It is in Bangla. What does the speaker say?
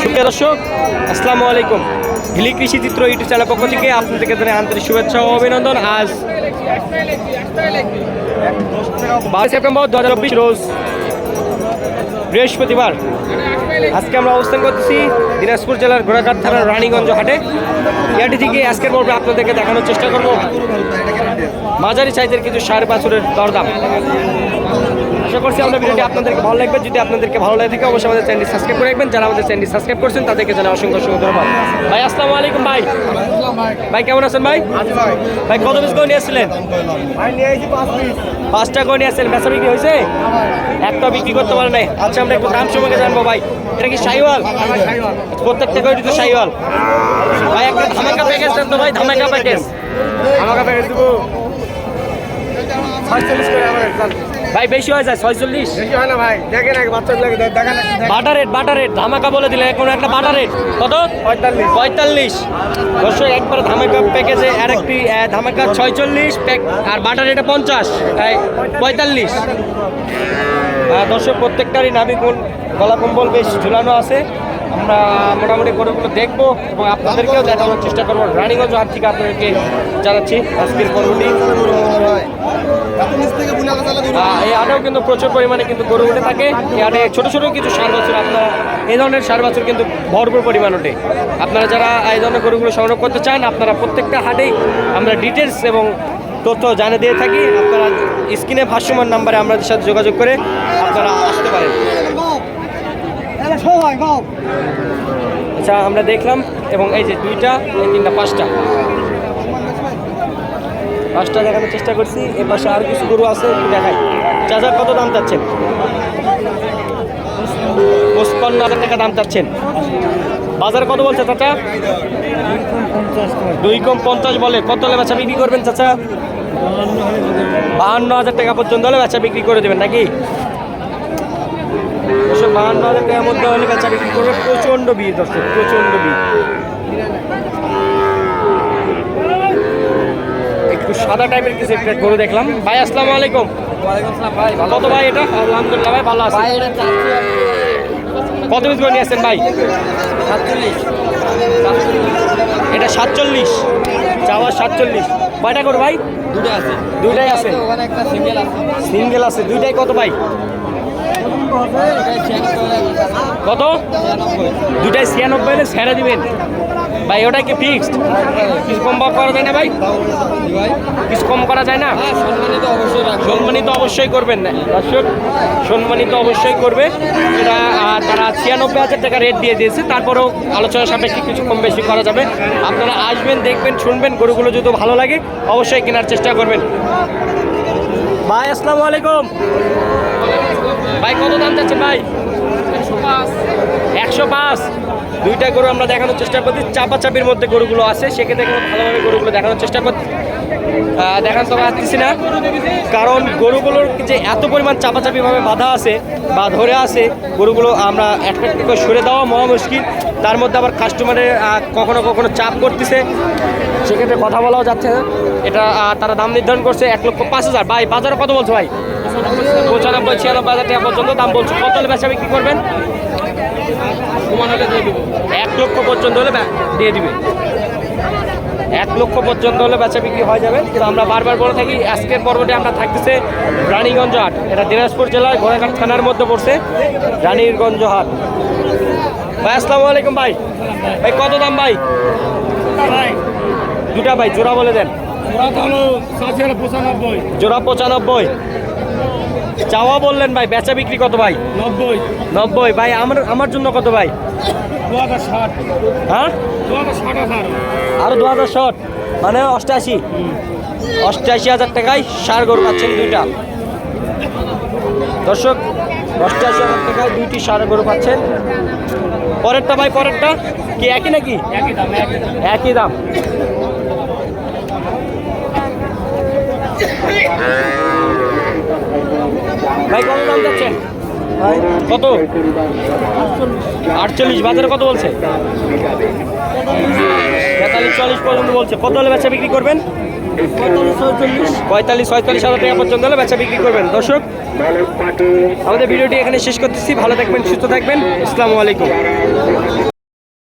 সুপ্রিয় দর্শক, আসসালামু আলাইকুম। হিলি কৃষি চিত্র ইউটিউব চ্যানেল পক্ষ থেকে আপনাদেরকে জানাই আন্তরিক শুভেচ্ছা ও অভিনন্দন। আজ 12 সেপ্টেম্বর 2024 রোজ বৃহস্পতিবার। আজকে আমরা অবস্থান করতেছি দিনাজপুর জেলার ঘোড়াঘাট থানার রানীগঞ্জ হাটে। ইয়াটি থেকে আজকের পর্বে আপনাদেরকে দেখানোর চেষ্টা করব মাঝারি সাইজের কিছু সাড়ে বাছুরের দরদাম। আশা করছি আমাদের ভিডিওটি আপনাদেরকে ভালো লাগবে। যদি আপনাদেরকে ভালো লাগে থাকে অবশ্যই আমাদের চ্যানেলটি সাবস্ক্রাইব করে রাখবেন। যারা আমাদের চ্যানেলটি সাবস্ক্রাইব করছেন তাদেরকে জানাই অসংখ্য ধন্যবাদ। ভাই আসসালামু আলাইকুম। ভাই কেমন আছেন ভাই? ভাই কত পিস করে নিয়ে আসছিলেন? পাঁচটা করে নিয়ে আসছিলেন। বেচা বিক্রি হয়েছে? একটা বিক্রি করতে পারে নাই। আচ্ছা, আমরা একটু দাম সম্পর্কে জানবো। ভাই এটা কি শাহিওয়াল? প্রত্যেকটা করে দিতে শাহিওয়াল। ভাই একটা ধামাকা প্যাকেজ দেন তো ভাই, ধামাকা প্যাকেজ। দেবো 46 করে। ভাই বেশি হয়ে যায় 46? বেশি হয় না ভাই, দেখেন এক বাচ্চা লাগে দেখেন। বাটা রেট ধামাকা বলে দিলে কোনো একটা বাটা রেট কত? 45। দর্শক একবার ধামাকা প্যাকেজে আর একটি ধামাকা 46 প্যাক আর বাটা রেটে 50, 45। দর্শক প্রত্যেকটারই নাভি গলা কম্বল বেশ ঝুলানো আছে। আমরা মোটামুটি গরুগুলো দেখবো এবং আপনাদেরকেও দেখানোর চেষ্টা করবো। রানীগঞ্জ হাট থেকে আপনাদেরকে জানাচ্ছি আজকের পর্বটি। এই হাটেও কিন্তু প্রচুর পরিমাণে কিন্তু গরু উঠে থাকে। এই হাটে ছোটো ছোটো কিছু সার বাছুর, আপনারা এই ধরনের সার বাছুর কিন্তু ভরপুর পরিমাণ ওঠে। আপনারা যারা এই ধরনের গরুগুলো সংগ্রহ করতে চান, আপনারা প্রত্যেকটা হাটেই আমরা ডিটেলস এবং তথ্য জানিয়ে দিয়ে থাকি। আপনারা স্ক্রিনে ভাষ্যমান নাম্বারে আমাদের সাথে যোগাযোগ করে আপনারা আসতে পারেন। আচ্ছা, আমরা দেখলাম এবং এই যে দুইটা, এই তিনটা, পাঁচটা দেখানোর চেষ্টা করছি। এর পাশে আর কিছু গরু আছে, একটু দেখাই। চাচার কত দাম চাচ্ছেন? 55,000 টাকা দাম চাচ্ছেন। বাজার কত বলছে চাচা? 2 কম 50 বলে। কত হলে বেচা বিক্রি করবেন চাচা? 52,000 টাকা পর্যন্ত হলে বেচা বিক্রি করে দেবেন নাকি? 52,000 টাকার মধ্যে হলে বেচা বিক্রি করবে। প্রচণ্ড ভিড় দর্শক, প্রচণ্ড ভিড়। একটু সাদা টাইপের কিছু একটা গরু দেখলাম। ভাই আসসালামু আলাইকুম। ভাই কত ভাই এটা? আলহামদুলিল্লাহ ভাই ভালো আছে। কত পিস করে নিয়ে আসছেন ভাই? 47। এটা 47, চাওয়া 47। কয়টা করো ভাই? দুইটাই আছে। সিঙ্গেল আছে দুইটাই। কত ভাই? কত? দুইটাই 96 হলে ছেড়ে দিবেন ভাই। ওটা কি ফিক্সড? কিছু কম করা যায় না ভাই? কিছু কম করা যায় না? সম্মানিত অবশ্যই করবেন না দর্শক, সম্মানিত অবশ্যই করবে। এটা তারা 96,000 টাকা রেট দিয়ে দিয়েছে। তারপরেও আলোচনা সাপেক্ষে কিছু কম বেশি করা যাবে। আপনারা আসবেন, দেখবেন, শুনবেন। গরুগুলো যদি ভালো লাগে অবশ্যই কেনার চেষ্টা করবেন। ভাই আসসালামু আলাইকুম। ভাই কত দাম যাচ্ছে ভাই? 105। দুইটা গরু আমরা দেখানোর চেষ্টা করছি। চাপাচাপির মধ্যে গরুগুলো আছে, সেক্ষেত্রে ভালোভাবে গরুগুলো দেখানোর চেষ্টা করছি। দেখান তো পারতেছি না, কারণ গরুগুলোর যে এত পরিমাণ চাপাচাপিভাবে বাঁধা আছে বা ধরে আছে, গরুগুলো আমরা একটা করে সরে দেওয়া মহা মুশকিল। তার মধ্যে আবার কাস্টমারের কখনো কখনো চাপ করতেছে, সেক্ষেত্রে কথা বলাও যাচ্ছে না। এটা তারা দাম নির্ধারণ করছে 1,05,000। ভাই বাজারে কত বলছো ভাই? 95-96,000 টাকা পর্যন্ত দাম বলছো। কত হলে বেচা বিক্রি করবেন? 1 লক্ষ পর্যন্ত হলে দিয়ে দিবে। 1 লক্ষ পর্যন্ত হলে বেচা বিক্রি হয়ে যাবে। কিন্তু আমরা বারবার বলে থাকি আজকের পর্বটি আমরা থাকতেছে রানীগঞ্জ হাট। এটা দিনাজপুর জেলার ঘোড়াঘাট থানার মধ্যে পড়ছে রানীগঞ্জ হাট। ভাই আসসালামু আলাইকুম। ভাই কত দাম ভাই? দুটা ভাই জোড়া বলে দেন। জোড়া 95। চাওয়া বললেন ভাই, বেচা বিক্রি কত ভাই? 90 ভাই। আমার জন্য কত ভাই? 2060। হ্যাঁ, 2060 আরো 2060 মানে 88,000 টাকায় সার গরু পাচ্ছেন দুইটা দর্শক। 88,000 টাকায় দুইটি সার গরু পাচ্ছেন। পরেরটা ভাই, পরেরটা কি একই নাকি? একই দাম। ভাই কত দাম যাচ্ছেন? কত? 48। বাজারে কত বলছে? 43-44 পর্যন্ত বলছে। কত হলে বেচা বিক্রি করবেন? 45-46,000 টাকা পর্যন্ত হলে বেচা বিক্রি করবেন। দর্শক, আমাদের ভিডিওটি এখানে শেষ করতেছি। ভালো থাকবেন, সুস্থ থাকবেন। আসসালামু আলাইকুম।